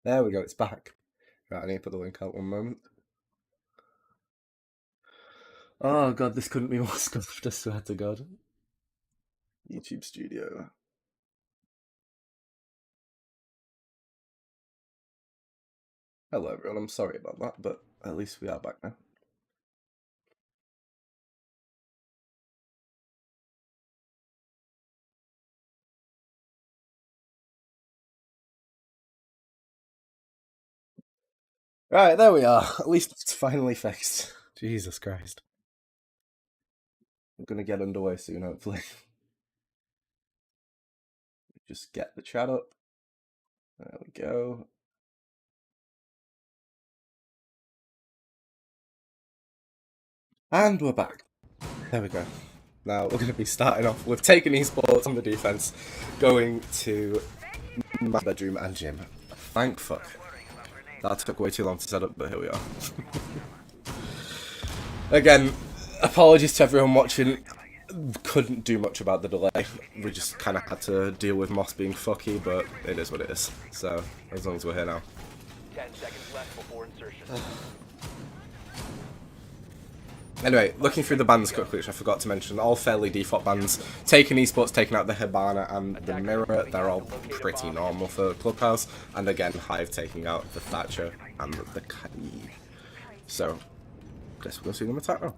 There we go, it's back. Right, I need to put the link out one moment. Oh god, this couldn't be more scuffed, I swear to god. YouTube Studio. Hello everyone, I'm sorry about that, but at least we are back now. Right, there we are. At least it's finally fixed. Jesus Christ. I'm gonna get underway soon, hopefully. Just get the chat up. There we go. And we're back. There we go. Now we're going to be starting off with taking esports on the defense, going to my bedroom and gym. Thank fuck. That took way too long to set up, but here we are. Again, apologies to everyone watching. Couldn't do much about the delay. We just kind of had to deal with Moss being fucky, but it is what it is. So, as long as we're here now. 10 seconds left before insertion. Anyway, looking through the bans quickly, which I forgot to mention, all fairly default bans. Taking esports, taking out the Hibana and the Mirror, they're all pretty normal for Clubhouse. And again, Hive taking out the Thatcher and the Kai. So, guess we're going to see them attack now.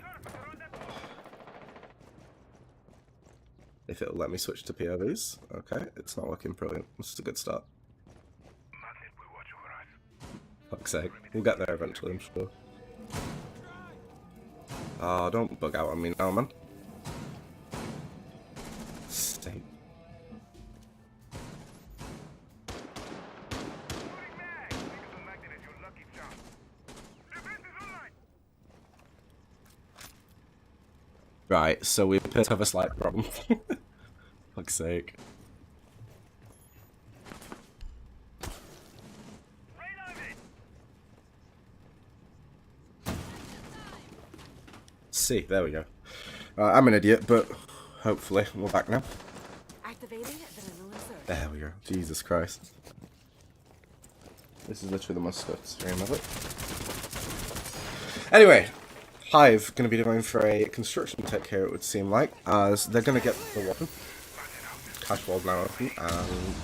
If it'll let me switch to POVs. Okay, it's not looking brilliant. This is a good start. Fuck's sake. We'll get there eventually, I'm sure. Oh, don't bug out on me now, man. Stay. Right, so we appear to have a slight problem. Fuck's sake. See, there we go. I'm an idiot, but hopefully we're back now. There we go. Jesus Christ. This is literally the most stream of it. Anyway, Hive going to be going for a construction tech here, it would seem like, as they're going to get the weapon. Cash wall's now open, and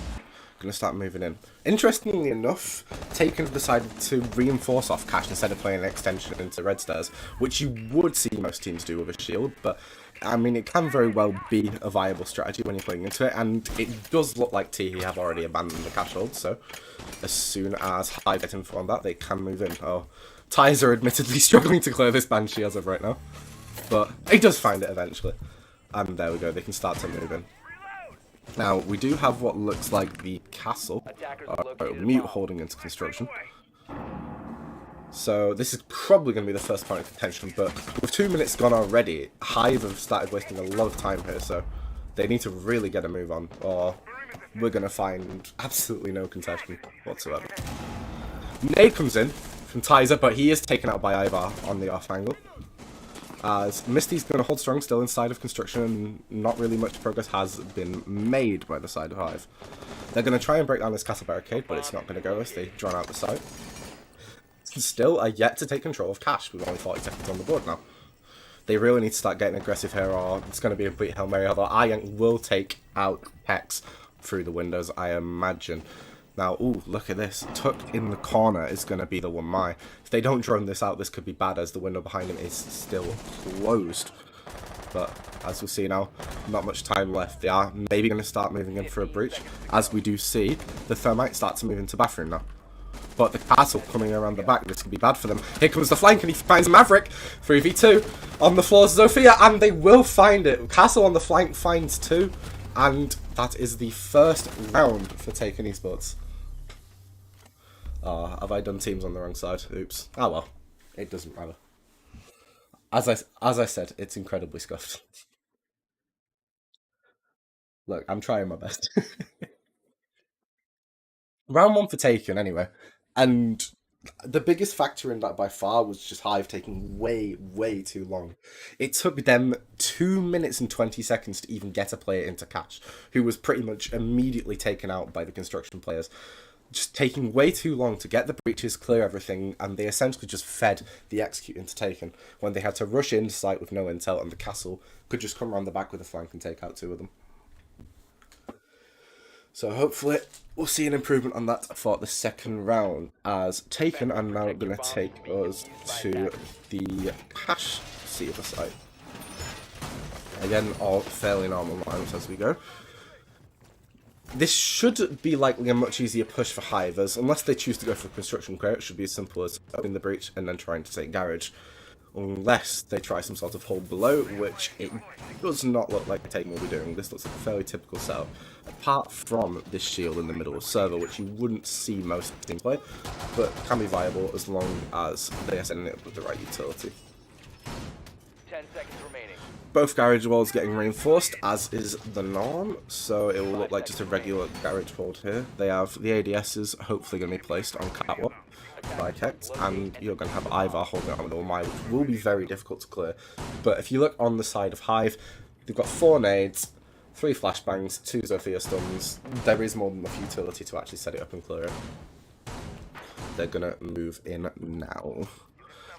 going to start moving in. Interestingly enough, Taken decided to reinforce off Cash instead of playing an extension into Red Stairs, which you would see most teams do with a shield, but I mean, it can very well be a viable strategy when you're playing into it, and it does look like Teehee have already abandoned the Cash hold, so as soon as Hive get info on that, they can move in. Oh, Ties are admittedly struggling to clear this Banshee as of right now, but he does find it eventually. And there we go, they can start to move in. Now, we do have what looks like the castle, Mute holding into construction. So this is probably going to be the first point of contention, but with 2 minutes gone already, Hive have started wasting a lot of time here, so they need to really get a move on, or we're going to find absolutely no contention whatsoever. Nade comes in from Tizer, but he is taken out by Ivar on the off angle. As Misty's going to hold strong still inside of construction, and not really much progress has been made by the side of Hive. They're going to try and break down this castle barricade, but it's not going to go as they drawn out the side. Still are yet to take control of Cash with only 40 seconds on the board now. They really need to start getting aggressive here, or it's going to be a complete Hail Mary, although Iron will take out Hex through the windows, I imagine. Now, ooh, look at this. Tucked in the corner is going to be the 1-my. If they don't drone this out, this could be bad, as the window behind him is still closed. But, as we'll see now, not much time left. They are maybe going to start moving in for a breach. As we do see, the Thermite start to move into bathroom now. But the castle coming around the back, this could be bad for them. Here comes the flank, and he finds Maverick. 3v2 on the floor, Zofia, and they will find it. Castle on the flank finds 2, and that is the first round for Taken Esports. Have I done teams on the wrong side? Oops. Oh well, it doesn't matter. As I said, it's incredibly scuffed. Look, I'm trying my best. Round 1 for Taken, anyway. And the biggest factor in that by far was just Hive taking way, way too long. It took them 2 minutes and 20 seconds to even get a player into Cash, who was pretty much immediately taken out by the construction players. just taking way too long to get the breaches, clear everything, and they essentially just fed the execute into Taken when they had to rush into sight with no intel, and the castle could just come around the back with a flank and take out 2 of them. So hopefully we'll see an improvement on that for the second round, as Taken are now going to take us to the cache Seaver site. Again, all fairly normal lines as we go. This should be likely a much easier push for HIVE, as unless they choose to go for construction clear, it should be as simple as opening the breach and then trying to take garage. Unless they try some sort of hold below, which it does not look like Taken will be doing. This looks like a fairly typical setup, apart from this shield in the middle of server, which you wouldn't see most team play, but can be viable as long as they are setting it up with the right utility. 10 seconds remaining. Both garage walls getting reinforced, as is the norm, so it will look like just a regular garage hold here. They have the ADSs hopefully going to be placed on catwalk by Kex, and you're going to have Ivar holding it on the Ormai, which will be very difficult to clear. But if you look on the side of HIVE, they've got 4 nades, 3 flashbangs, 2 Zofia stuns. There is more than enough utility to actually set it up and clear it. They're going to move in now.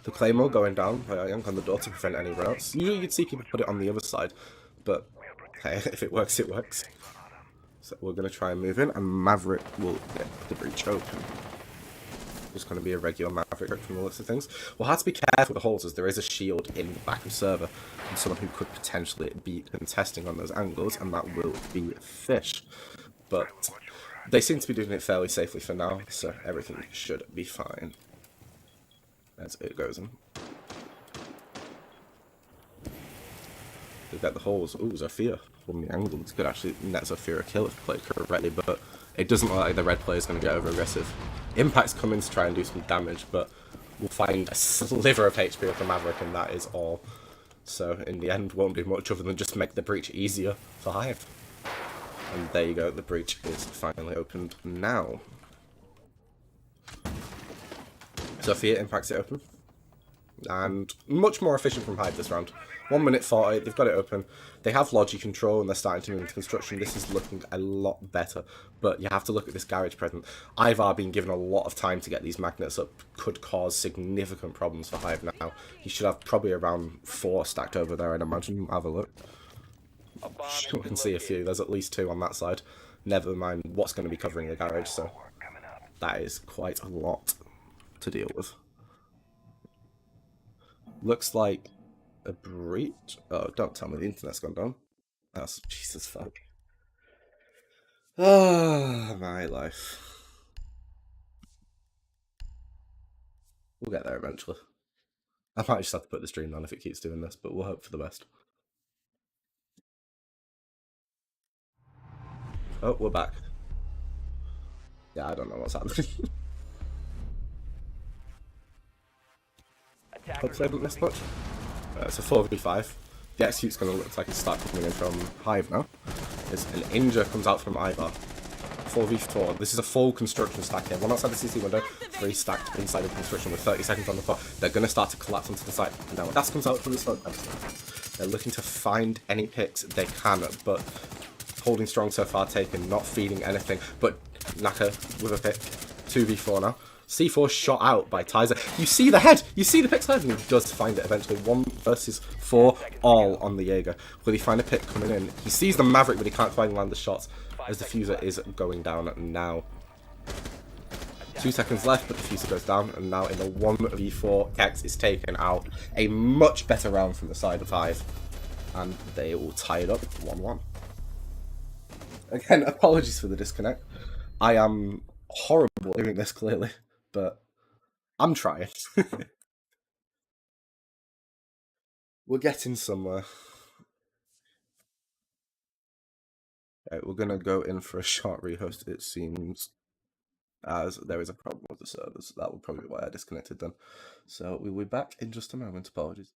The Claymore going down by Young on the door to prevent any routes. Usually you'd see people put it on the other side, but hey, if it works, it works. So we're going to try and move in, and Maverick will get the breach open. Just going to be a regular Maverick from the looks of things. We'll have to be careful with the holes, as there is a shield in the back of server, and someone who could potentially be contesting on those angles, and that will be Fish. But they seem to be doing it fairly safely for now, so everything should be fine. As it goes in. They get the holes. Ooh, Zofia from the angle. This could actually net Zofia a kill if played correctly, but it doesn't look like the red player is going to get over aggressive. Impact's coming to try and do some damage, but we'll find a sliver of HP with the Maverick, and that is all. So in the end, won't do much other than just make the breach easier for HIVE. And there you go, the breach is finally opened now. Zofia impacts it open, and much more efficient from HIVE this round. 1 minute 40, they've got it open. They have logic control and they're starting to move into construction. This is looking a lot better, but you have to look at this garage present. Ivar being given a lot of time to get these magnets up could cause significant problems for HIVE now. He should have probably around 4 stacked over there, I'd imagine. Have a look. Sure, can see a few. There's at least 2 on that side. Never mind what's going to be covering the garage, so that is quite a lot to deal with. Looks like a breach. Oh, don't tell me the internet's gone down. That's Jesus fuck. Ah, my life. We'll get there eventually. I might just have to put the stream on if it keeps doing this, but we'll hope for the best. Oh, we're back. Yeah, I don't know what's happening. Hopefully I haven't missed much. It's a 4v5. The execute's going to look like it's starting coming in from HIVE now. As an Injure comes out from Ivar. 4v4. This is a full construction stack here. One outside the CC window, 3 stacked inside the construction with 30 seconds on the clock. They're going to start to collapse onto the side. Now, Das comes out from the smoke. They're looking to find any picks they can, but holding strong so far, Taken, not feeding anything. But Naka with a pick. 2v4 now. C4 shot out by Tizer. You see the head! You see the pick's head! And he does find it eventually. 1 versus 4, all on the Jaeger. Will he find a pick coming in? He sees the Maverick, but he can't quite land the shots as the Fuser is going down now. 2 seconds left, but the Fuser goes down, and now in a 1v4, Kex is taken out. A much better round from the side of HIVE, and they will tie it up 1-1. Again, apologies for the disconnect. I am horrible at doing this clearly, but I'm trying. We're getting somewhere. Right, we're gonna go in for a short rehost, it seems, as there is a problem with the servers. That will probably be why I disconnected then. So we'll be back in just a moment. Apologies.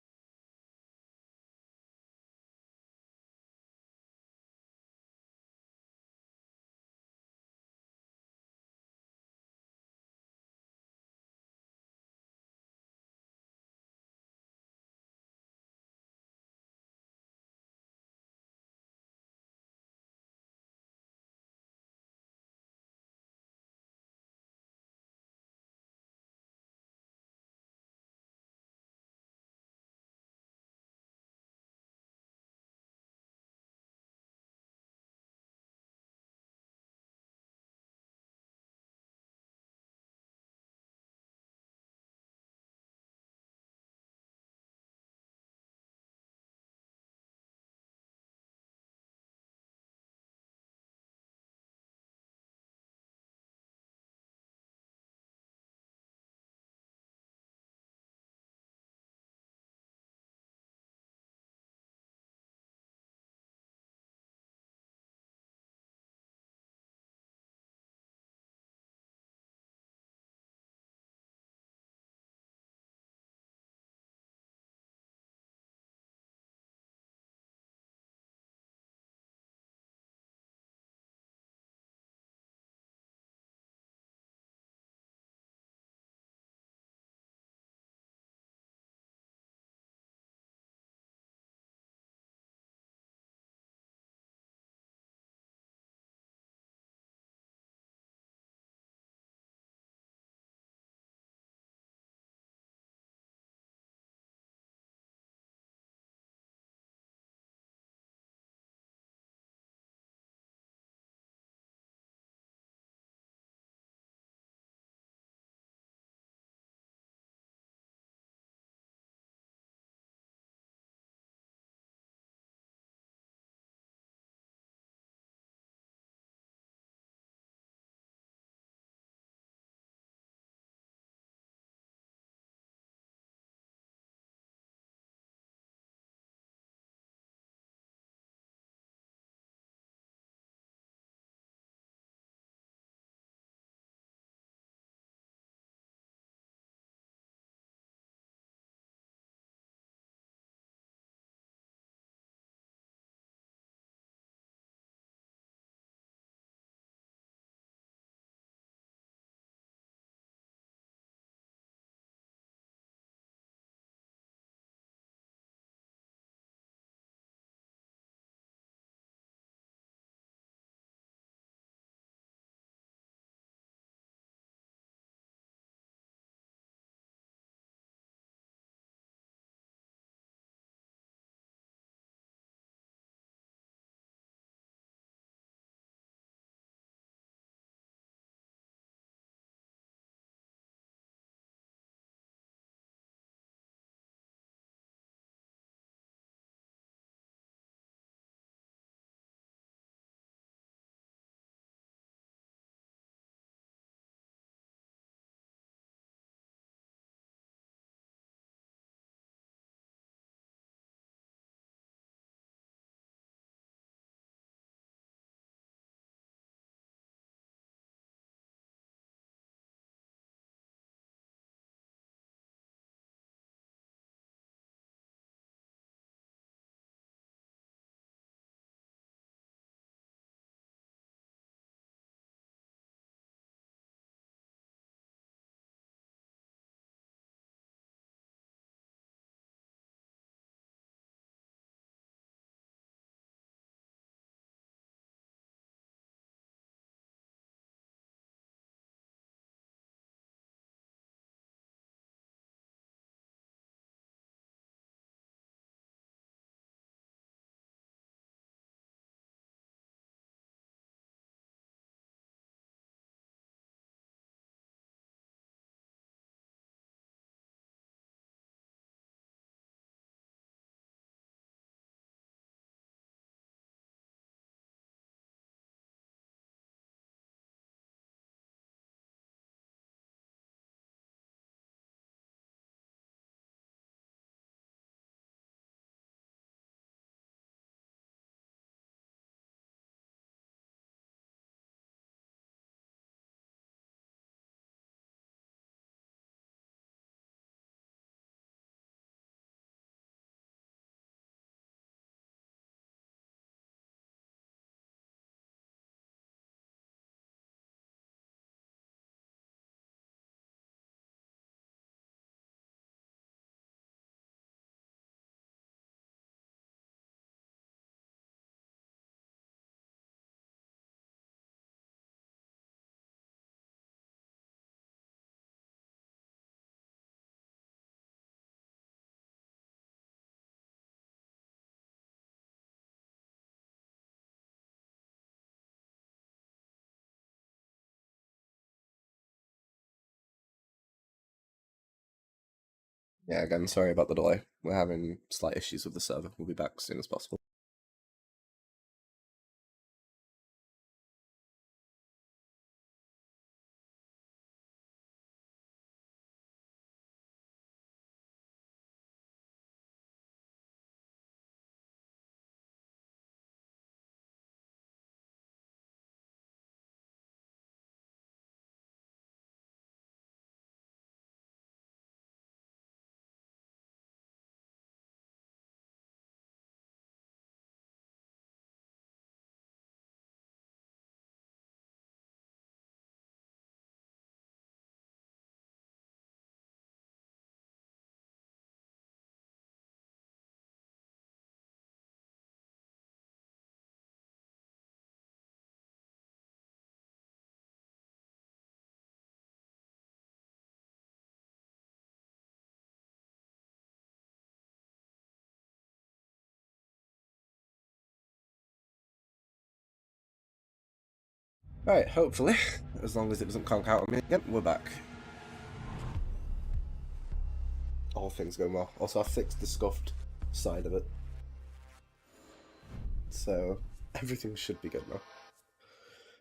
Yeah, again, sorry about the delay. We're having slight issues with the server. We'll be back as soon as possible. Right, hopefully, as long as it doesn't conk out on me again, we're back. All things going well. Also, I fixed the scuffed side of it. So, everything should be good now.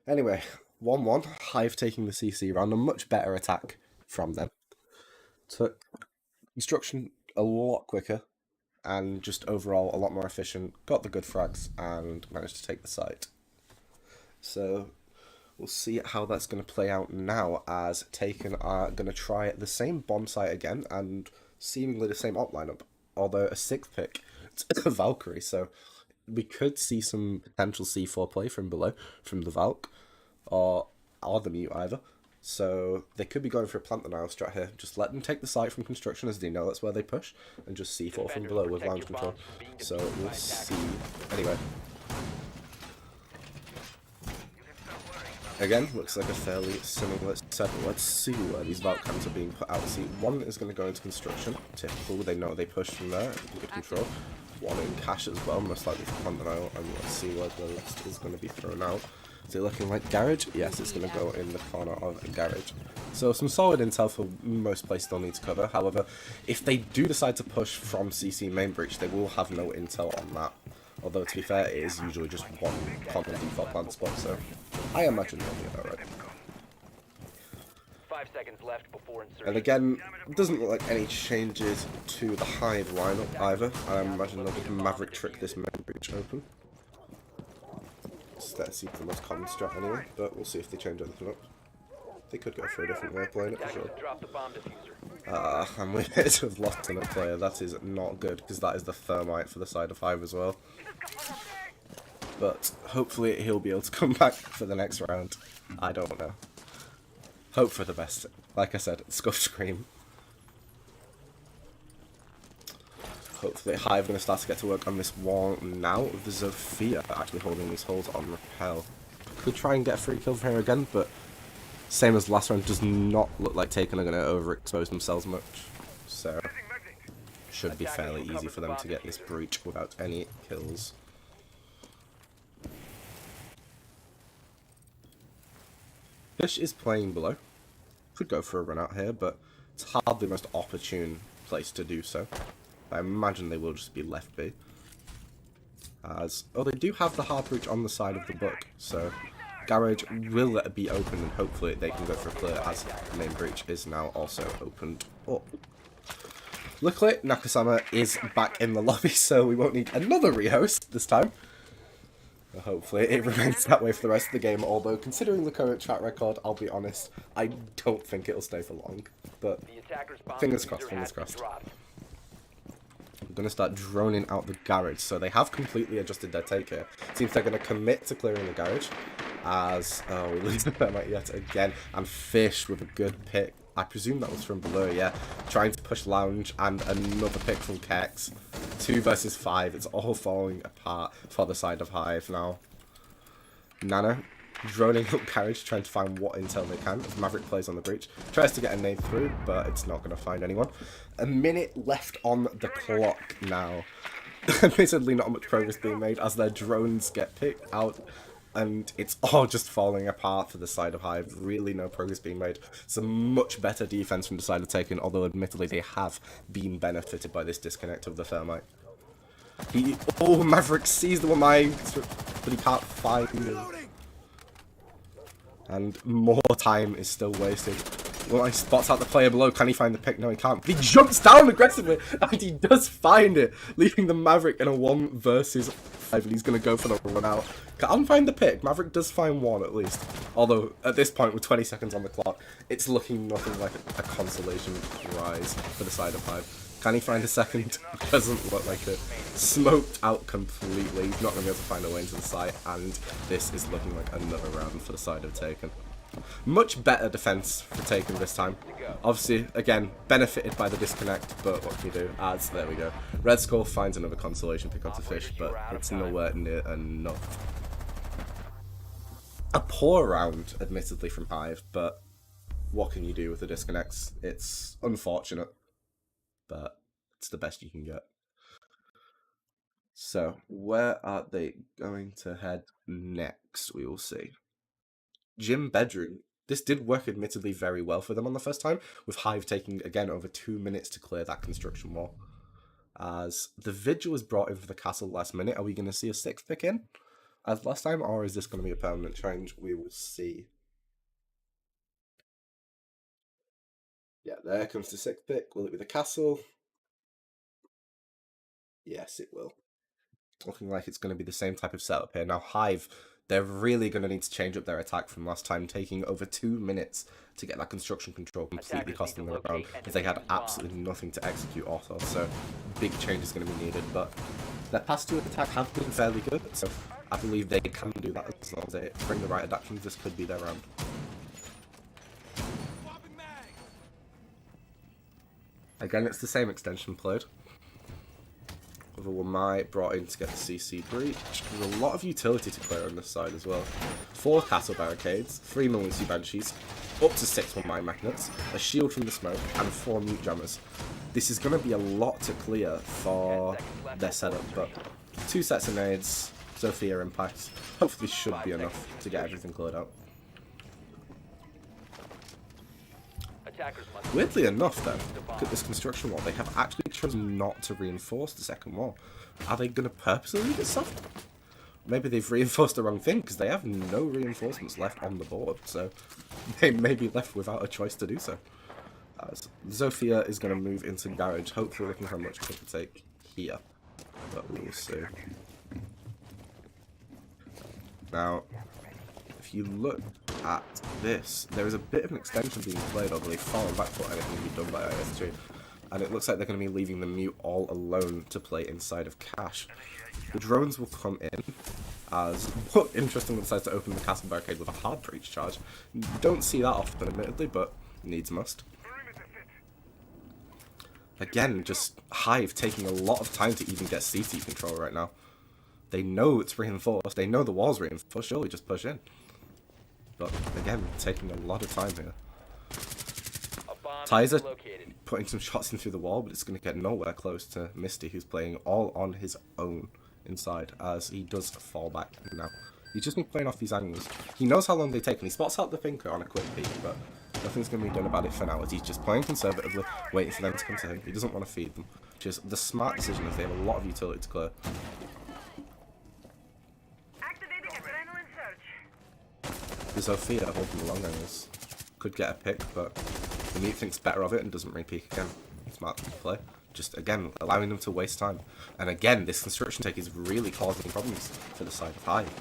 Anyway, 1-1, Hive taking the CC round, a much better attack from them. Took construction a lot quicker, and just overall a lot more efficient, got the good frags, and managed to take the site. So, we'll see how that's going to play out now, as Taken are going to try the same bomb site again, and seemingly the same op lineup, although a 6th pick to Valkyrie, so we could see some potential C4 play from below, from the Valk, or the Mute either. So they could be going for a plant denial strat here. Just let them take the site from construction, as they know that's where they push, and just C4 from below with lounge control. So we'll see. Anyway. Again, looks like a fairly similar setup. Let's see where these Valk cams are being put out. See, one is going to go into construction. Typical, they know they push from there. Good control. One in cash as well, most likely for plant denial. And let's see where the rest is going to be thrown out. Is it looking like garage? Yes, it's going to go in the corner of a garage. So some solid intel for most places they'll need to cover. However, if they do decide to push from CC main breach, they will have no intel on that. Although, to be fair, it is usually just one common default plant spot, so I imagine they'll be about right. 5 seconds left before insertion. And again, it doesn't look like any changes to the Hive lineup either. I imagine they'll just Maverick trick this main breach open. That seems the most common strat anyway, but we'll see if they change anything up. They could go for a different way of playing it for sure. And we appear to have lost on a player. That is not good, because that is the thermite for the side of Hive as well. But hopefully he'll be able to come back for the next round. I don't know. Hope for the best. Like I said, scuff scream. Hopefully Hive going to start to get to work on this wall now, with the Zofia actually holding these holes on Repel. Could try and get a free kill from here again, but same as last round, does not look like Taken are going to overexpose themselves much. So, should be fairly easy for them to get this breach without any kills. Fish is playing below. Could go for a run out here, but it's hardly the most opportune place to do so. I imagine they will just be left be. Oh, they do have the hard breach on the side of the book, so garage will be open, and hopefully they can go for a clear, as the main breach is now also opened up. Luckily, Nakasama is back in the lobby, so we won't need another rehost this time. Hopefully it remains that way for the rest of the game, although considering the current track record, I'll be honest, I don't think it'll stay for long. But fingers crossed, fingers crossed. I'm going to start droning out the garage, so they have completely adjusted their take here. Seems they're going to commit to clearing the garage, as, oh, we lose the thermite yet again, and Fish with a good pick. I presume that was from below, yeah. Trying to push lounge, and another pick from Kex. 2 versus 5, it's all falling apart for the side of Hive now. Nano droning up garage, trying to find what intel they can as Maverick plays on the breach. Tries to get a nade through, but it's not going to find anyone. A minute left on the clock now. Admittedly, not much progress being made as their drones get picked out. and it's all just falling apart for the side of Hive. Really no progress being made. It's a much better defense from the side of Taken, although admittedly they have been benefited by this disconnect of the Thermite. Maverick sees the one mine, but he can't find him. And more time is still wasted. Well, he spots out the player below. Can he find the pick? No, he can't. But he jumps down aggressively, and he does find it, leaving the Maverick in a 1 versus 5, and he's going to go for the run out. Can't find the pick. Maverick does find one, at least. Although, at this point, with 20 seconds on the clock, it's looking nothing like a consolation prize for the side of Hive. Can he find a second? Doesn't look like it. Smoked out completely. He's not going to be able to find a way into the site, and this is looking like another round for the side of Taken. Much better defense for Taken this time. Obviously, again, benefited by the disconnect, but what can you do? There we go. Red Skull finds another consolation pick up to fish, but it's nowhere near enough. A poor round, admittedly, from Hive, but what can you do with the disconnects? It's unfortunate, but it's the best you can get. So, where are they going to head next? We will see. Gym bedroom. This did work admittedly very well for them on the first time, with Hive taking, again, over 2 minutes to clear that construction wall. As the Vigil was brought in for the castle last minute, are we going to see a 6th pick in as last time, or is this going to be a permanent change? We will see. Yeah, there comes the 6th pick. Will it be the castle? Yes, it will. Looking like it's going to be the same type of setup here. Now, Hive, they're really going to need to change up their attack from last time, taking over 2 minutes to get that construction control completely costing them around, as they had absolutely nothing to execute also, so big change is going to be needed. But their past 2 attacks have been fairly good, so I believe they can do that as long as they bring the right adaptations. This could be their round. Again, it's the same extension played. With a Wamai brought in to get the CC breach. There's a lot of utility to clear on this side as well. 4 castle barricades, 3 Millency Banshees, up to 6 Wamai magnets, a shield from the smoke, and 4 mute jammers. This is going to be a lot to clear for their setup, but 2 sets of nades, Sophia impacts, hopefully should be enough to get everything cleared out. Weirdly enough, though, look at this construction wall. They have actually chosen not to reinforce the second wall. Are they going to purposely leave it soft? Maybe they've reinforced the wrong thing, because they have no reinforcements left on the board, so they may be left without a choice to do so. Zofia is going to move into garage, hopefully looking how much it to take here, but we will see. Now, if you look at this, there is a bit of an extension being played, although they've fallen back for anything to be done by IS2. And it looks like they're going to be leaving the mute all alone to play inside of cache. The drones will come in as, interestingly, decides to open the castle barricade with a hard breach charge. Don't see that often, admittedly, but needs must. Again, just Hive taking a lot of time to even get CT control right now. They know it's reinforced, they know the wall's reinforced, surely just push in. But again, taking a lot of time here. Tizer putting some shots in through the wall, but it's going to get nowhere close to Misty, who's playing all on his own inside, as he does fall back now. He's just been playing off these angles. He knows how long they take, and he spots out the Thinker on a quick peek, but nothing's going to be done about it for now, as he's just playing conservatively, waiting for them to come to him. He doesn't want to feed them, which is the smart decision, as they have a lot of utility to clear. The Zofia holding the long angles could get a pick, but the mute thinks better of it and doesn't re-peek again. Smart play. Just, again, allowing them to waste time. And again, this construction take is really causing problems for the side of Hive.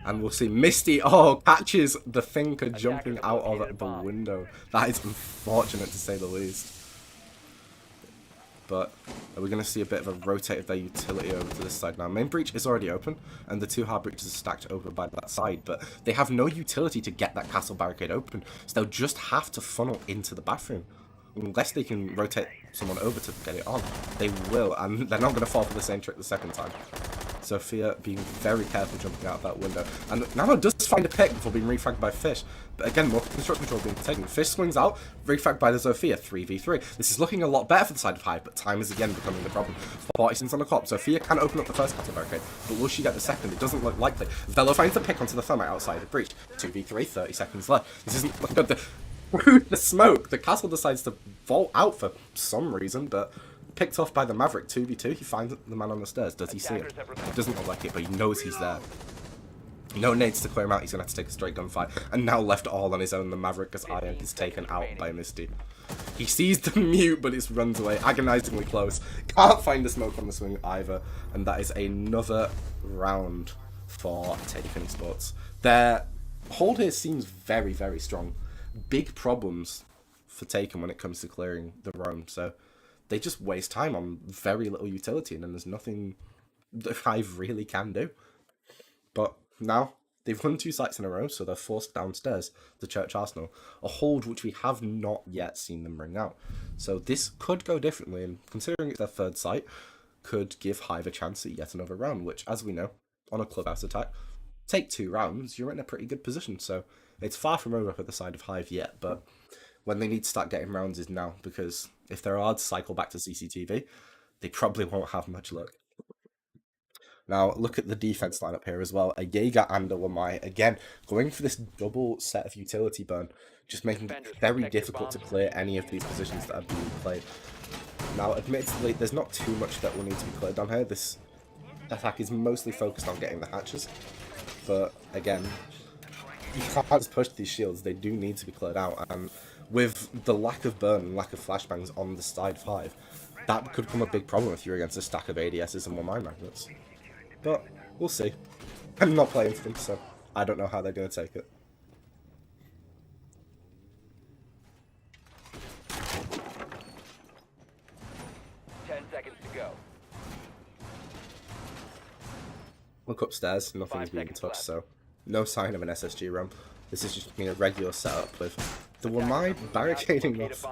And we'll see Misty, catches the Thinker jumping out of the window. That is unfortunate, to say the least. But are we going to see a bit of a rotate of their utility over to this side now? Main breach is already open, and the 2 hard breaches are stacked over by that side, but they have no utility to get that castle barricade open, so they'll just have to funnel into the bathroom. Unless they can rotate someone over to get it on, they will, and they're not going to fall for the same trick the second time. Sophia being very careful jumping out of that window. And Nano does find a pick before being refragged by Fish. But again, more construction control being taken. Fish swings out, refragged by the Sophia, 3v3. This is looking a lot better for the side of HIVE, but time is again becoming the problem. 40 seconds on the clock. Sophia can open up the first castle barricade, but will she get the second? It doesn't look likely. Velo finds the pick onto the thermite outside the breach. 2v3, 30 seconds left. This isn't looking good. Through the smoke, the castle decides to vault out for some reason, but picked off by the Maverick 2v2. He finds the man on the stairs. Does he see him? It doesn't look like it, but he knows he's there. No nades to clear him out. He's going to have to take a straight gunfight. And now left all on his own, the Maverick as Iron is taken out by Misty. He sees the mute, but it runs away. Agonizingly close. Can't find the smoke on the swing either. And that is another round for Taken Sports. Their hold here seems very, very strong. Big problems for Taken when it comes to clearing the roam. So they just waste time on very little utility, and then there's nothing that HIVE really can do. But now they've won 2 sites in a row, so they're forced downstairs, the Church Arsenal, a hold which we have not yet seen them bring out. So this could go differently, and considering it's their 3rd site, could give HIVE a chance at yet another round, which, as we know, on a clubhouse attack, take 2 rounds, you're in a pretty good position. So it's far from over for the side of HIVE yet, but when they need to start getting rounds is now, because if they're hard to cycle back to CCTV, they probably won't have much luck. Now, look at the defense lineup here as well. A Jaeger and a Lamai. Again, going for this double set of utility burn, just making it very difficult to clear any of these positions that are being played. Now, admittedly, there's not too much that will need to be cleared down here. This attack is mostly focused on getting the hatches. But, again, you can't just push these shields. They do need to be cleared out. And with the lack of burn and lack of flashbangs on the side 5, that could become a big problem if you're against a stack of ADSs and 1 mine magnets. But we'll see. I'm not playing for them, so I don't know how they're going to take it. Look upstairs, nothing's being touched, so no sign of an SSG roam. This is just being a regular setup with the Wamai barricading off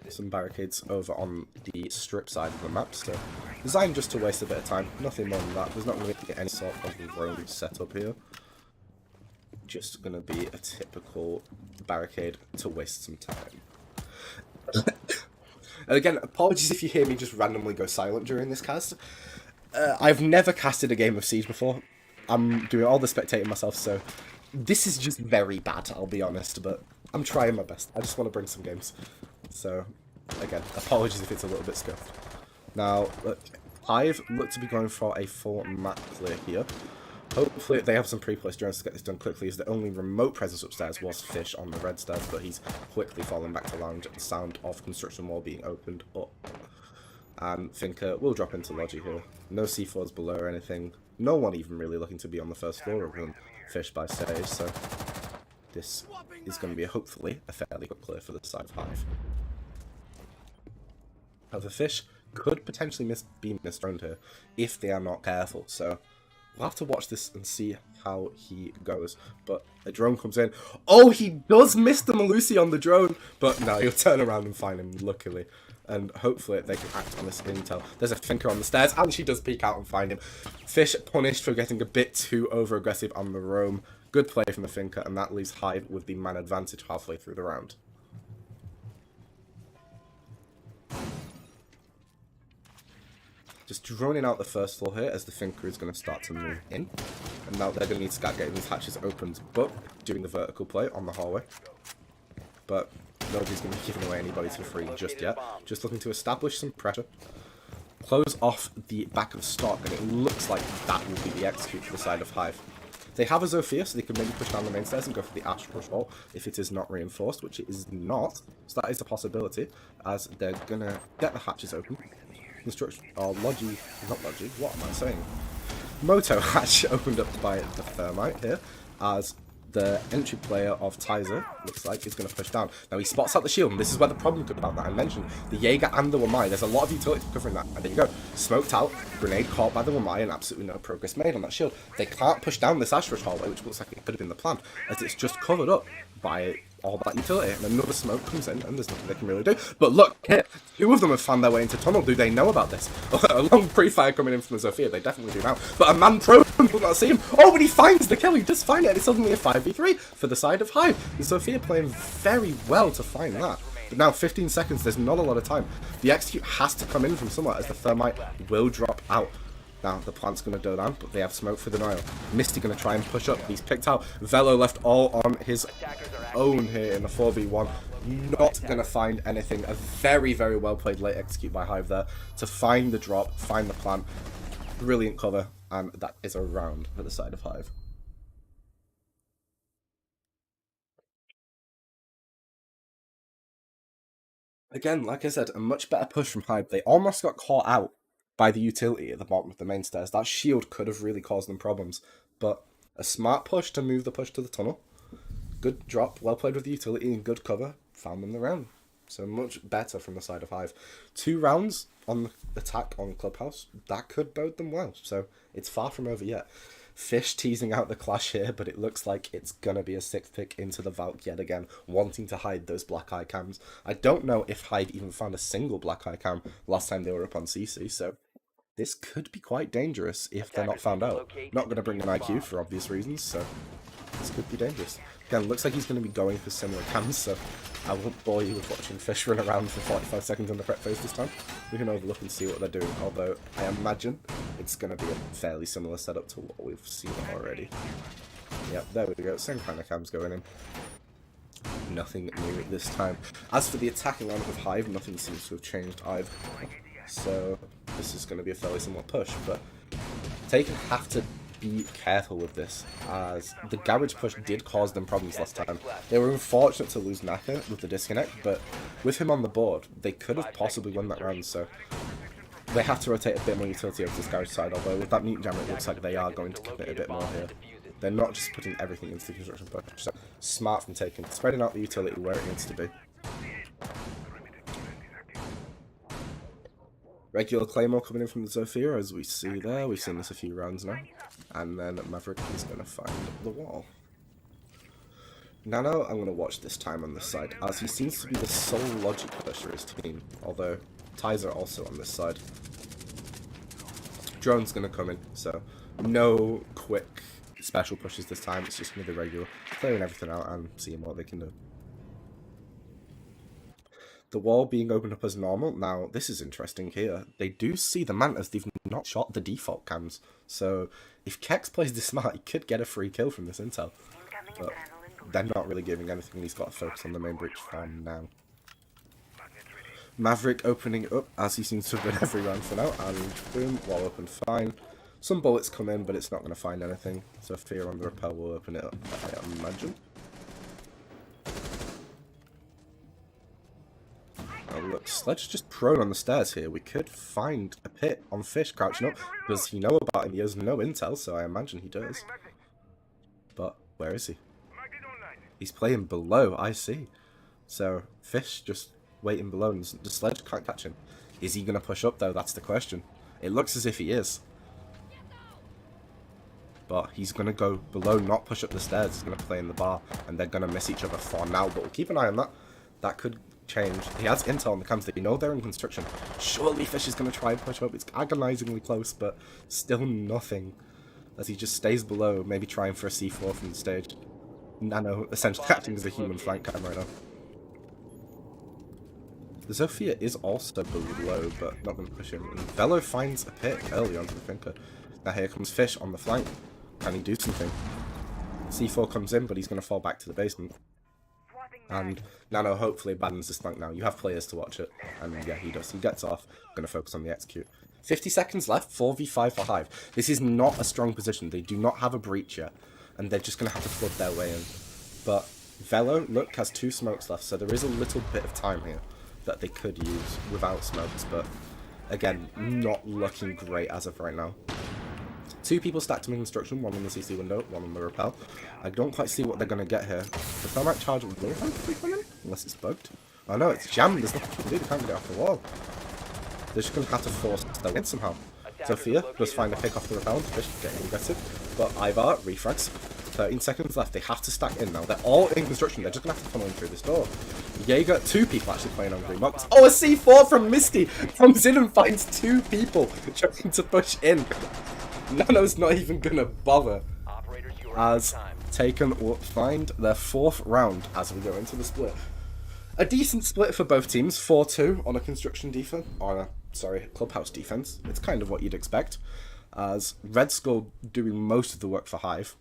some barricades over on the strip side of the map, so designed just to waste a bit of time, nothing more than that. There's not going to be any sort of roam set up here. Just going to be a typical barricade to waste some time. And again, apologies if you hear me just randomly go silent during this cast. I've never casted a game of Siege before. I'm doing all the spectating myself, so this is just very bad, I'll be honest, but I'm trying my best. I just want to bring some games. So, again, apologies if it's a little bit scuffed. Now, look, HIVE look to be going for a full map clear here. Hopefully they have some pre-placed drones to get this done quickly, as the only remote presence upstairs was Fish on the red stairs, but he's quickly fallen back to lounge at the sound of construction wall being opened up. And Finker will drop into Logi here. No C4s below or anything. No one even really looking to be on the first floor of them. Fish by stage, so this is going to be hopefully a fairly good clear for the side of HIVE. However, Fish could potentially be misdroned here if they are not careful, so we'll have to watch this and see how he goes. But a drone comes in. Oh, he does miss the Malusi on the drone, but no, he'll turn around and find him, luckily. And hopefully they can act on this intel. There's a Finker on the stairs, and she does peek out and find him. Fish punished for getting a bit too over-aggressive on the roam. Good play from the Finker, and that leaves HIVE with the man advantage halfway through the round. Just droning out the first floor here as the Finker is going to start to move in. And now they're going to need to start getting these hatches opened, but doing the vertical play on the hallway. But nobody's going to be giving away anybody for free just yet. Just looking to establish some pressure. Close off the back of stock, and it looks like that will be the execute for the side of HIVE. They have a Zofia, so they can maybe push down the main stairs and go for the Ash Rush Wall if it is not reinforced, which it is not. So that is a possibility, as they're going to get the hatches open. Construction, or Logi, not Logi, what am I saying? Moto hatch opened up by the Thermite here, as the entry player of Tizer, looks like, is going to push down. Now he spots out the shield, and this is where the problem could about that I mentioned. The Jaeger and the Wamai, there's a lot of utility covering that. And there you go. Smoked out, grenade caught by the Wamai, and absolutely no progress made on that shield. They can't push down this Ash Rush hallway, which looks like it could have been the plan, as it's just covered up by all that utility, and another smoke comes in, and there's nothing they can really do. But look, here, 2 of them have found their way into tunnel. Do they know about this? A long pre-fire coming in from the Zofia, they definitely do now. But a man prone will not see him. Oh, but he finds the kill, he does find it, and it's suddenly a 5v3 for the side of HIVE. The Zofia playing very well to find that. But now 15 seconds, there's not a lot of time. The execute has to come in from somewhere, as the thermite will drop out. Now, the plant's going to go down, but they have smoke for denial. Misty going to try and push up. He's picked out. Velo left all on his own here in the 4v1. Not going to find anything. A very, very well played late execute by HIVE there to find the drop, find the plant. Brilliant cover, and that is a round for the side of HIVE. Again, like I said, a much better push from HIVE. They almost got caught out by the utility at the bottom of the main stairs. That shield could have really caused them problems, but a smart push to move the push to the tunnel. Good drop, well played with the utility and good cover, found them the round. So much better from the side of HIVE. 2 rounds on the attack on Clubhouse, that could bode them well, so it's far from over yet. Fish teasing out the clash here, but it looks like it's gonna be a 6th pick into the Valk yet again, wanting to hide those black eye cams. I don't know if HIVE even found a single black eye cam last time they were up on CC, so this could be quite dangerous if they're not found out. Not going to bring an IQ for obvious reasons, so this could be dangerous. Again, looks like he's going to be going for similar cams, so I won't bore you with watching Fish run around for 45 seconds in the prep phase this time. We can overlook and see what they're doing, although I imagine it's going to be a fairly similar setup to what we've seen already. Yep, there we go. Same kind of cams going in. Nothing new this time. As for the attacking lineup of HIVE, nothing seems to have changed either. So this is going to be a fairly similar push, but Taken have to be careful with this, as the garage push did cause them problems last time. They were unfortunate to lose Naka with the disconnect, but with him on the board, they could have possibly won that round, so they have to rotate a bit more utility over this garage side, although with that mute jammer it looks like they are going to commit a bit more here. They're not just putting everything into the construction push, so smart from Taken, spreading out the utility where it needs to be. Regular Claymore coming in from the Zofia, as we see there. We've seen this a few rounds now. And then Maverick is going to find the wall. Nano, I'm going to watch this time on this side, as he seems to be the sole logic push for his team, although ties are also on this side. Drone's going to come in, so no quick special pushes this time. It's just going to be the regular, clearing everything out and seeing what they can do. The wall being opened up as normal. Now, this is interesting here. They do see the Mantas. They've not shot the default cams. So, if Kex plays this smart, he could get a free kill from this intel. But they're not really giving anything, and he's got to focus on the main breach for now. Maverick opening it up, as he seems to have been every round for now. And boom, wall open fine. Some bullets come in, but it's not going to find anything. So, Fear on the rappel will open it up, I imagine. Oh look, Sledge just prone on the stairs here. We could find a pit on Fish crouching up. Does he know about him? He has no intel, so I imagine he does. But where is he? He's playing below, I see. So Fish just waiting below, and the Sledge can't catch him. Is he going to push up though? That's the question. It looks as if he is. But he's going to go below, not push up the stairs. He's going to play in the bar, and they're going to miss each other for now. But we'll keep an eye on that. That could change. He has intel on the cams. They know they're in construction. Surely Fish is going to try and push up. It's agonizingly close, but still nothing. As he just stays below, maybe trying for a C4 from the stage. Nano essentially acting as a human flank cam right now. The Zofia is also below, but not going to push him. And Velo finds a pit early onto the Finker. Now here comes Fish on the flank. Can he do something? C4 comes in, but he's going to fall back to the basement. And Nano hopefully abandons this flank now. You have players to watch it. And yeah, he does. He gets off. Going to focus on the execute. 50 seconds left. 4v5 for HIVE. This is not a strong position. They do not have a breach yet. And they're just going to have to flood their way in. But Velo, look, has 2 smokes left. So there is a little bit of time here that they could use without smokes. But again, not looking great as of right now. 2 people stacked in construction, 1 on the CC window, 1 on the rappel. I don't quite see what they're going to get here. The thermite charge will hopefully come in, unless it's bugged. Oh no, it's jammed, there's nothing you can do, they can't get it off the wall. They're just going to have to force their win somehow. Sophia does find a pick off the rappel, Fish getting aggressive, but Ivar refrags. 13 seconds left. They have to stack in now. They're all in construction. They're just going to have to funnel in through this door. Jaeger, 2 people actually playing on green box. Oh, a C4 from Misty comes in and finds 2 people trying to push in. Nano's not even going to bother. As Taken will find their 4th round as we go into the split. A decent split for both teams, 4-2 on a construction defense, clubhouse defense. It's kind of what you'd expect, as Red Skull doing most of the work for HIVE.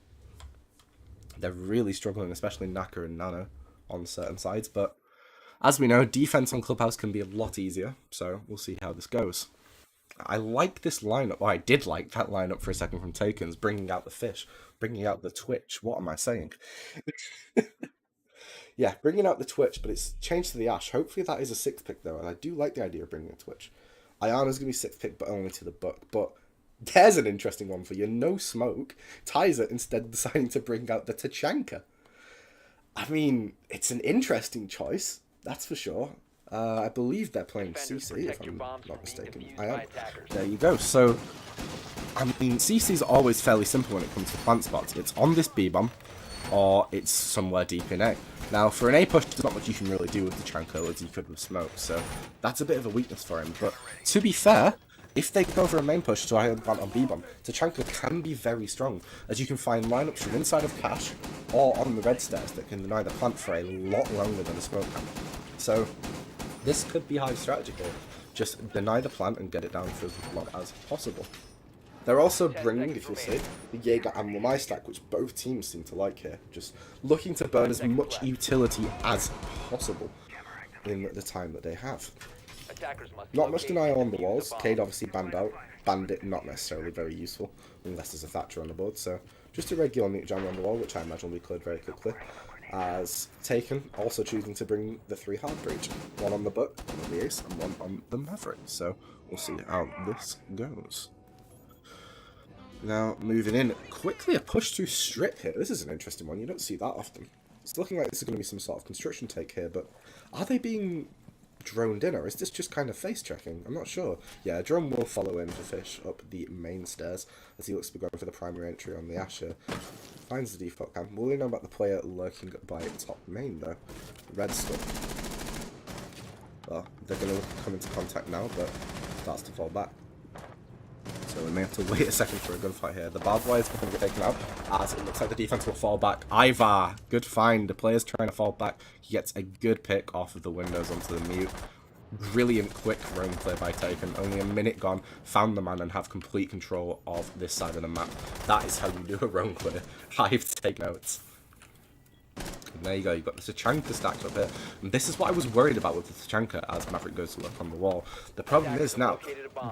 They're really struggling, especially Naka and Nano on certain sides, but as we know, defense on clubhouse can be a lot easier, so we'll see how this goes. I like this lineup. Well, I did like that lineup for a second from Taken's, bringing out the fish, bringing out the Twitch. What am I saying? Yeah, bringing out the Twitch, but it's changed to the Ash. Hopefully that is a 6th pick, though, and I do like the idea of bringing a Twitch. Ayana's going to be 6th pick, but only to the book. But there's an interesting one for you. No Smoke. Tyza instead deciding to bring out the Tachanka. I mean, it's an interesting choice, that's for sure. I believe they're playing CC, if I'm not mistaken. I am. There you go. So, I mean, CC's always fairly simple when it comes to plant spots. It's on this B-bomb, or it's somewhere deep in A. Now, for an A push, there's not much you can really do with the Chanko as you could with Smoke, so that's a bit of a weakness for him. But to be fair, if they go for a main push to either plant on B-bomb, Tachanka can be very strong, as you can find lineups from inside of Cash or on the red stairs that can deny the plant for a lot longer than a Smoke can. So, this could be HIVE's strategy here. Just deny the plant and get it down for as long as possible. They're also bringing, if you'll see, the Jaeger and Lamai stack, which both teams seem to like here. Just looking to burn as much utility as possible in the time that they have. Not much denial on the walls. Cade obviously banned out. Bandit not necessarily very useful, unless there's a Thatcher on the board. So just a regular nuke jammer on the wall, which I imagine will be cleared very quickly. As Taken also choosing to bring the 3 hard breach. 1 on the book, 1 on the ace, and 1 on the Maverick. So we'll see how this goes. Now, moving in, quickly a push through strip here. This is an interesting one, you don't see that often. It's looking like this is going to be some sort of construction take here, but are they being droned in, or is this just kind of face checking? I'm not sure. Yeah, a drone will follow in for Fish up the main stairs, as he looks to be going for the primary entry on the Asher. Finds the default cam. We'll know about the player lurking by top main, though. Red Skull. Well, they're going to come into contact now, but starts to fall back. So we may have to wait a second for a gunfight here. The barbed wire is going to get taken out, as it looks like the defense will fall back. Ivar, good find. The player's trying to fall back. He gets a good pick off of the windows onto the mute. Brilliant quick roam play by Taken. Only a minute gone. Found the man and have complete control of this side of the map. That is how you do a roam clear. HIVE, take notes. And there you go, you've got the Tachanka stacked up here. And this is what I was worried about with the Tachanka as Maverick goes to look on the wall. The problem is now,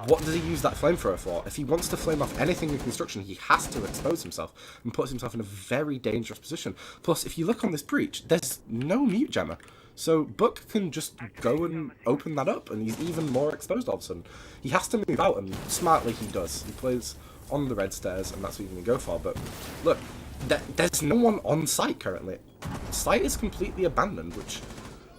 what does he use that flamethrower for? If he wants to flame off anything in construction, he has to expose himself and puts himself in a very dangerous position. Plus, if you look on this breach, there's no mute jammer. So Book can just go and open that up, and he's even more exposed all of a sudden. He has to move out, and smartly he does. He plays on the red stairs, and that's what he's going to go for. But look, there's no one on site currently. Site is completely abandoned, which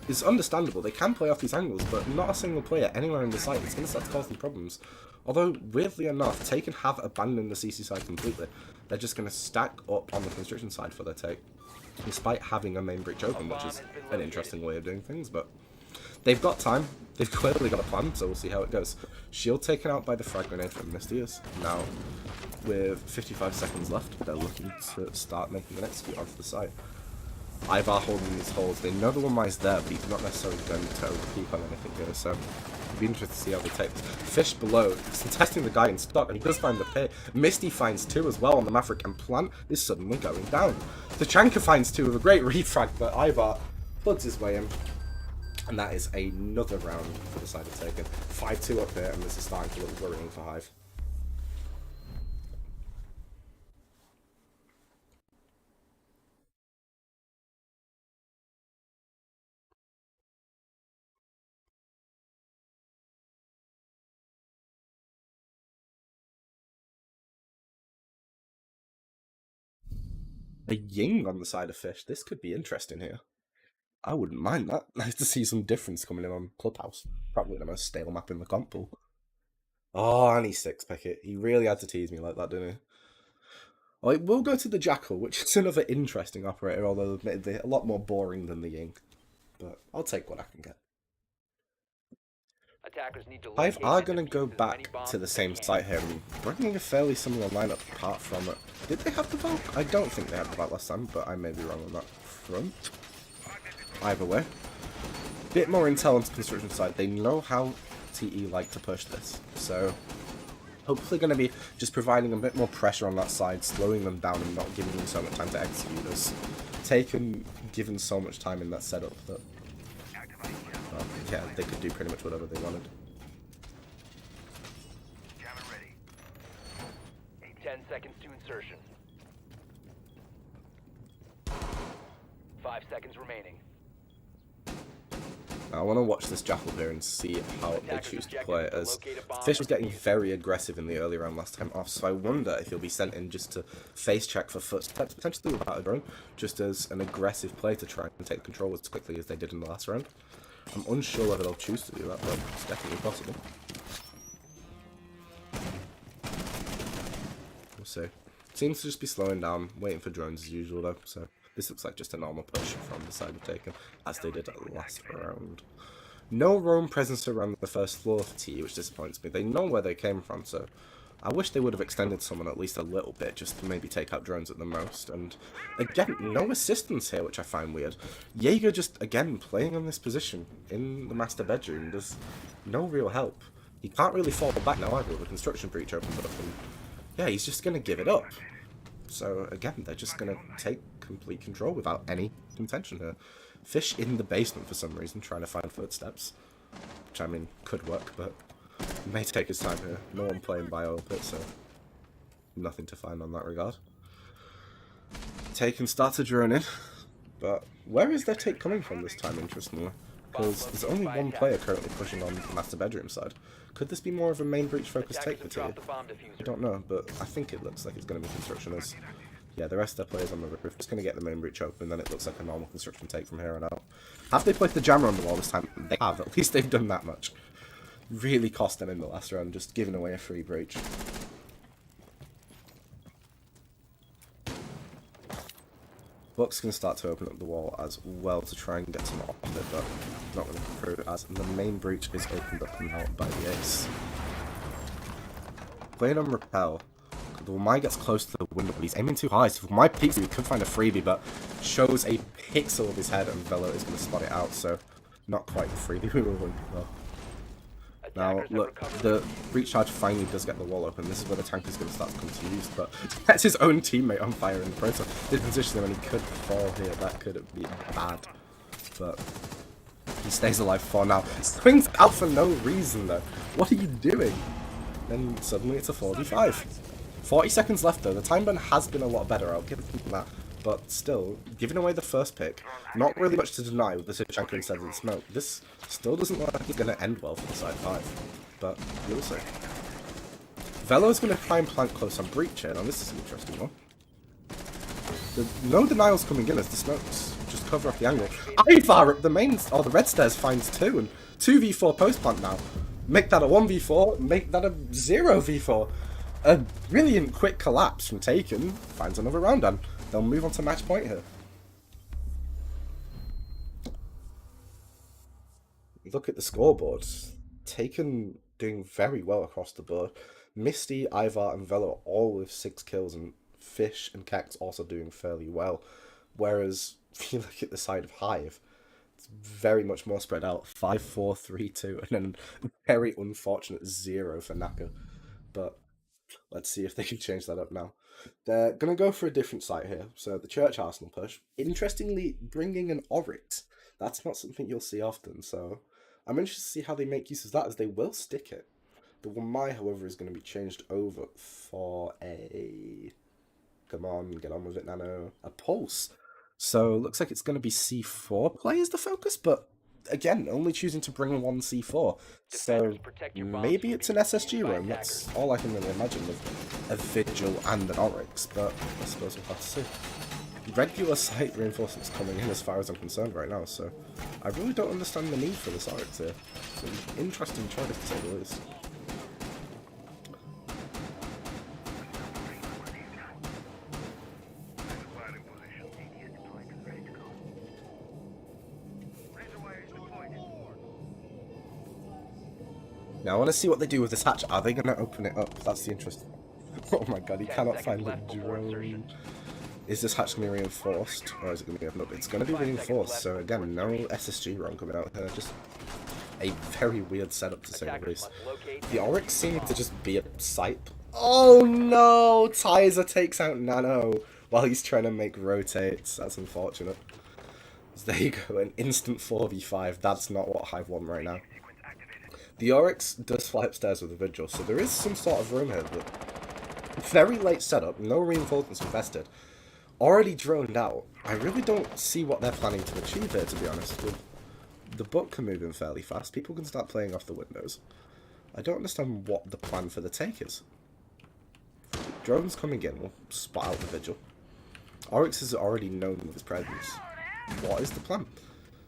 is understandable. They can play off these angles, but not a single player anywhere in the site. It's going to start to cause them problems. Although, weirdly enough, Taken have abandoned the CC side completely. They're just going to stack up on the construction side for their take, despite having a main breach open, which is an interesting way of doing things, but they've got time. They've clearly got a plan, so we'll see how it goes. Shield taken out by the frag grenade from Mistius. Now, with 55 seconds left, they're looking to start making an execute onto the site. Ivar holding these holes. They know the one guy's there, but he's not necessarily going to overpeak on anything here, so it'll be interesting to see how they take this. Fish below, testing the guy in stock, and he does find the pit. Misty finds 2 as well on the Maverick, and Plant is suddenly going down. Tachanka finds 2 with a great refrag, but Ivar floods his way in. And that is another round for the side of Taken. 5-2 up here, and this is starting to look worrying for HIVE. A Ying on the side of Fish. This could be interesting here. I wouldn't mind that. Nice to see some difference coming in on Clubhouse. Probably the most stale map in the comp pool. Oh, and he 6-pick it. He really had to tease me like that, didn't he? Oh, it will go to the Jackal, which is another interesting operator, although admittedly a lot more boring than the Ying. But I'll take what I can get. Attackers need to HIVE locate are and going to defuse go as many back bombs to the as same they can. site here, and bringing a fairly similar lineup apart from it. Did they have the Valk? I don't think they had the Valk last time, but I may be wrong on that front. Either way. Bit more intel on the construction side. They know how TE like to push this, so hopefully going to be just providing a bit more pressure on that side, slowing them down and not giving them so much time to execute us. Given so much time in that setup that, well, yeah, they could do pretty much whatever they wanted. 10 seconds to insertion. 5 seconds remaining. Now, I want to watch this Jackal here and see how they choose to play it, as Fish was getting very aggressive in the early round last time off, so I wonder if he'll be sent in just to face check for footsteps, potentially without a drone, just as an aggressive play to try and take control as quickly as they did in the last round. I'm unsure whether they'll choose to do that, but it's definitely possible. We'll see. Seems to just be slowing down, waiting for drones as usual though, so this looks like just a normal push from the side of Taken, as they did last round. No roam presence around the first floor for TE, which disappoints me. They know where they came from, so I wish they would have extended someone at least a little bit, just to maybe take out drones at the most. And again, no assistance here, which I find weird. Jaeger just, again, playing on this position in the master bedroom. There's no real help. He can't really fall back now either with the construction breach opened up, and yeah, he's just going to give it up. So again, they're just going to take complete control without any contention here. Fish in the basement for some reason, trying to find footsteps, which I mean could work, but may take his time here. No one playing by oil pit, so nothing to find on that regard. Taken starts to drone in, but where is their take coming from this time, interestingly? Because there's only one player currently pushing on the master bedroom side. Could this be more of a main breach focused take for TE? I don't know, but I think it looks like it's going to be construction as, yeah, the rest of their players on the roof just going to get the main breach open, then it looks like a normal construction take from here on out. Have they played the jammer on the wall this time? They have, at least they've done that much. Really cost them in the last round, just giving away a free breach. Buck's going to start to open up the wall as well to try and get some off it, but not going to come through as the main breach is opened up now by the ace. Playing on Repel, the Wamai gets close to the window, but he's aiming too high, so Wamai peeks, he could find a freebie, but shows a pixel of his head, and Velo is going to spot it out, so not quite the freebie we were looking for. Now, look, the breach charge finally does get the wall open. This is where the tank is going to start to come to use, but that's his own teammate on fire in the process. Did position him and he could fall here. That could be bad. But he stays alive for now. Swings out for no reason, though. What are you doing? Then suddenly it's a 4v5. 40 seconds left, though. The time burn has been a lot better, I'll give them that. But still, giving away the first pick, not really much to deny with the Sichanka instead of the smoke. This still doesn't look like it's going to end well for the side 5, but we'll see. Velo's going to try and plant close on breach here. Now this is an interesting one. No denials coming in as the smokes just cover up the angle. Ivar up the main, or the red stairs finds 2, and 2v4 post plant now. Make that a 1v4, make that a 0v4. A brilliant quick collapse from Taken, finds another round on. They'll move on to match point here. Look at the scoreboard. Taken doing very well across the board. Misty, Ivar, and Velo all with 6 kills, and Fish and Kex also doing fairly well. Whereas, if you look at the side of HIVE, it's very much more spread out. 5-4, 3-2, and then a very unfortunate 0 for Naka. But let's see if they can change that up now. They're going to go for a different site here. So the Church Arsenal push. Interestingly, bringing an Oryx. That's not something you'll see often. So I'm interested to see how they make use of that, as they will stick it. The Wamai, however, is going to be changed over for a... Come on, get on with it, Nano. A Pulse. So looks like it's going to be C4 play as the focus, but again, only choosing to bring one C4. So maybe it's an SSG room. That's all I can really imagine with a Vigil and an Oryx, but I suppose we'll have to see. Regular site reinforcements coming in as far as I'm concerned right now, so I really don't understand the need for this Oryx here. It's an interesting choice to say the least. Now I want to see what they do with this hatch. Are they going to open it up? That's the interest. Oh my god, he 10 cannot seconds find the left before insertion. drone. Is this hatch going to be reinforced? Or is it going to be opened up? It's going to be 5 seconds reinforced, left so before again, no insertion. SSG run coming out here. Just a very weird setup to say the Attackers least. must locate The and Oryx defuse seemed bomb. to just be a sipe. Oh no! Tizer takes out Nano while he's trying to make rotates. That's unfortunate. So there you go, an instant 4v5. That's not what Hive won right now. The Oryx does fly upstairs with a Vigil, so there is some sort of room here, but very late setup, no reinforcements invested. Already droned out. I really don't see what they're planning to achieve here, to be honest. With the book moving fairly fast, people can start playing off the windows. I don't understand what the plan for the take is. Drones coming in will spot out the Vigil. Oryx is already known with his presence. What is the plan?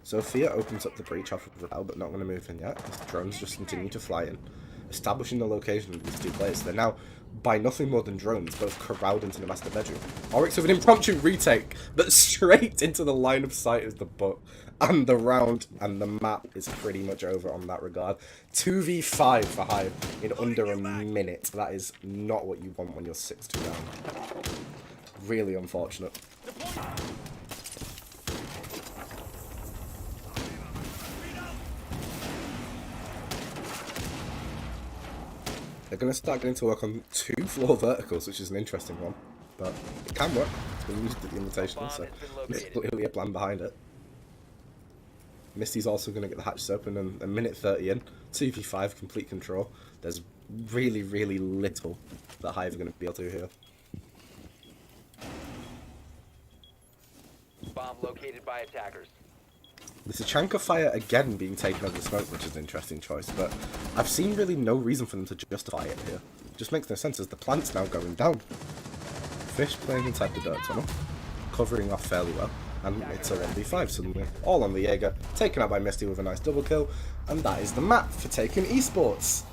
Sophia opens up the breach off of the bell, but not going to move in yet. As drones just continue to fly in, establishing the location of these two players. They're now, by nothing more than drones, both corralled into the master bedroom. Oryx with an impromptu retake, but straight into the line of sight is the butt. And the round and the map is pretty much over on that regard. 2v5 for Hive in under a minute. That is not what you want when you're 6-2 down. Really unfortunate. They're going to start getting to work on 2 floor verticals, which is an interesting one. But it can work. It's been used at the invitation, so there's clearly a plan behind it. Misty's also going to get the hatches open, and a minute 30 in. 2v5, complete control. There's really, really little that Hive are going to be able to do here. Bomb located by attackers. There's a chunk of fire again being taken over the smoke, which is an interesting choice, but I've seen really no reason for them to justify it here. It just makes no sense as the plant's now going down. Fish playing inside the dirt tunnel, covering off fairly well, and it's a 1v5 suddenly. All on the Jaeger, taken out by Misty with a nice double kill, and that is the map for Taken Esports.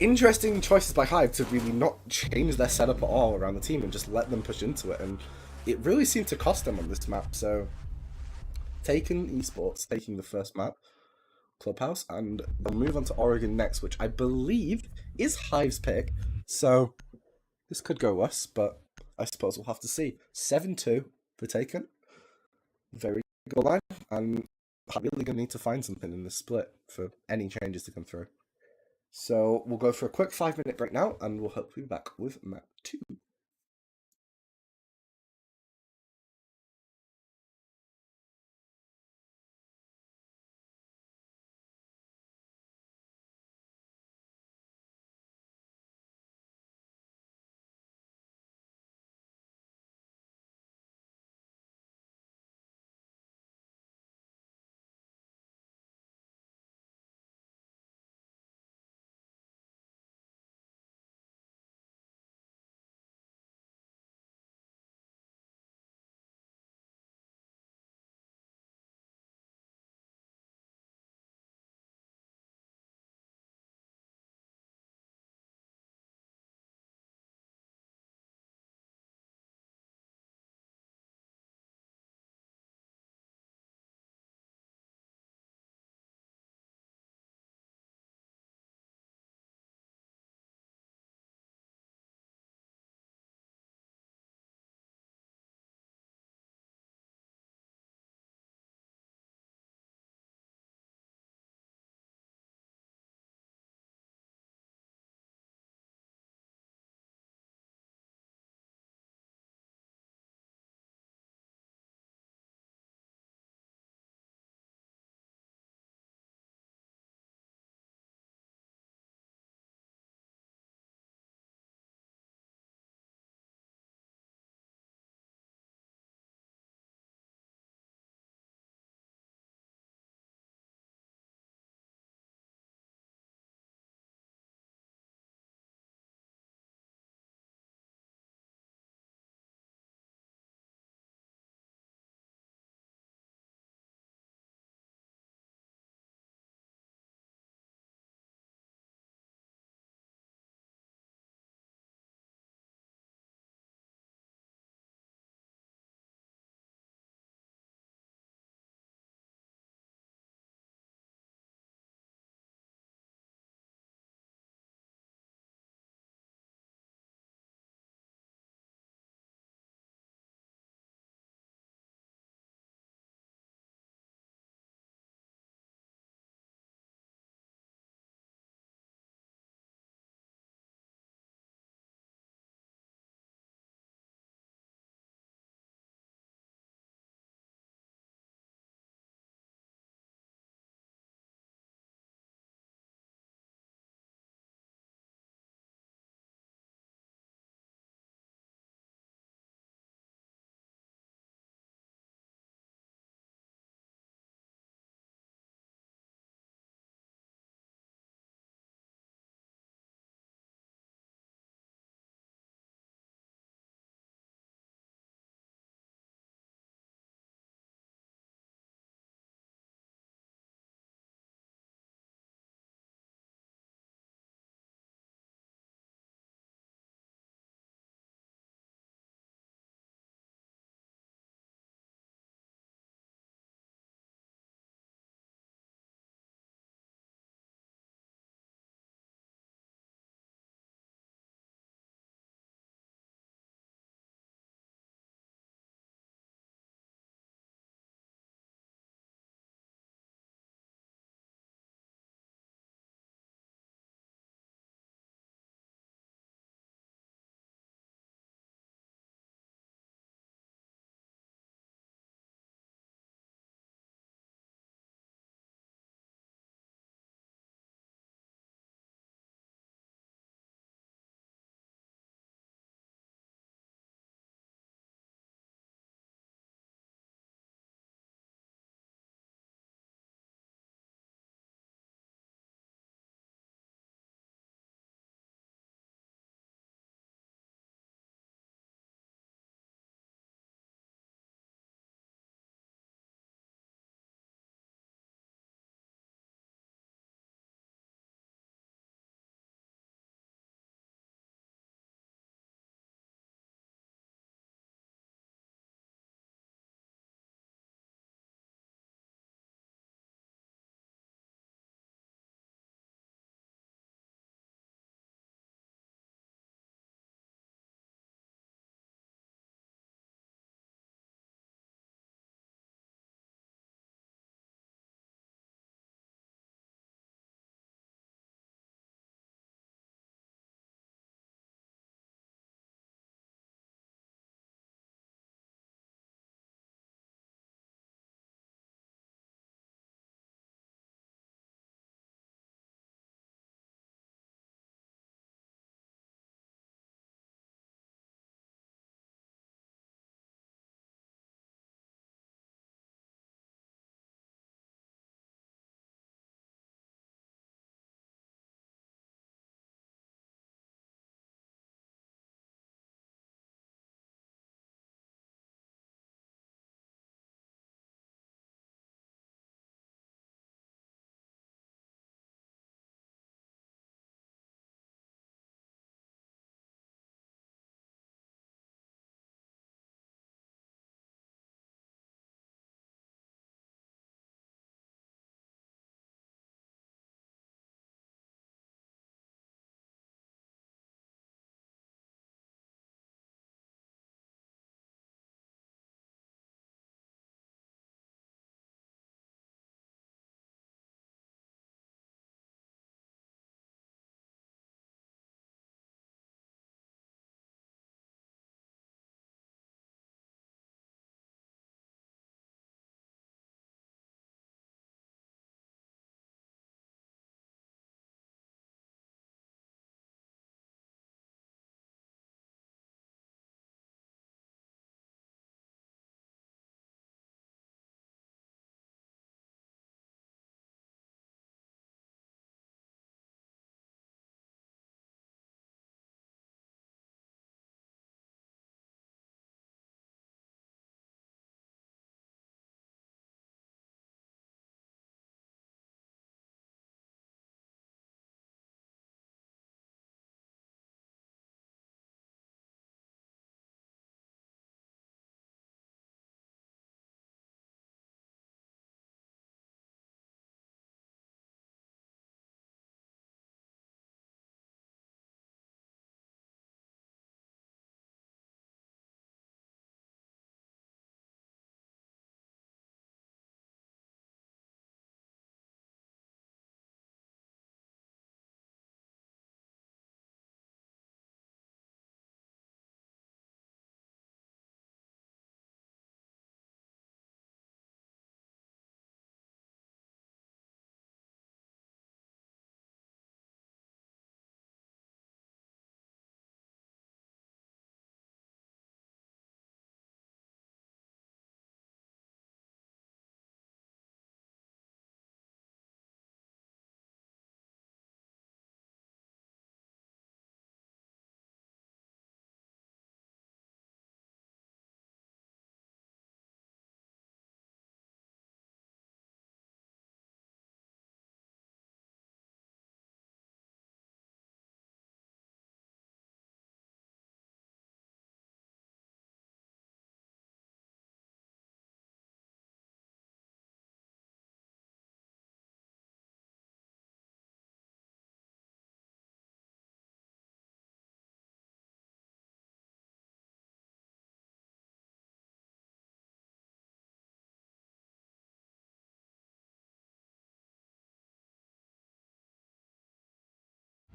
Interesting choices by Hive to really not change their setup at all around the team and just let them push into it, and it really seemed to cost them on this map, so Taken Esports taking the first map, Clubhouse, and they'll move on to Oregon next, which I believe is Hive's pick. So this could go worse, but I suppose we'll have to see. 7-2 for Taken. Very good line, and I'm really going to need to find something in this split for any changes to come through. So we'll go for a quick 5-minute break now, and we'll hopefully be back with map 2.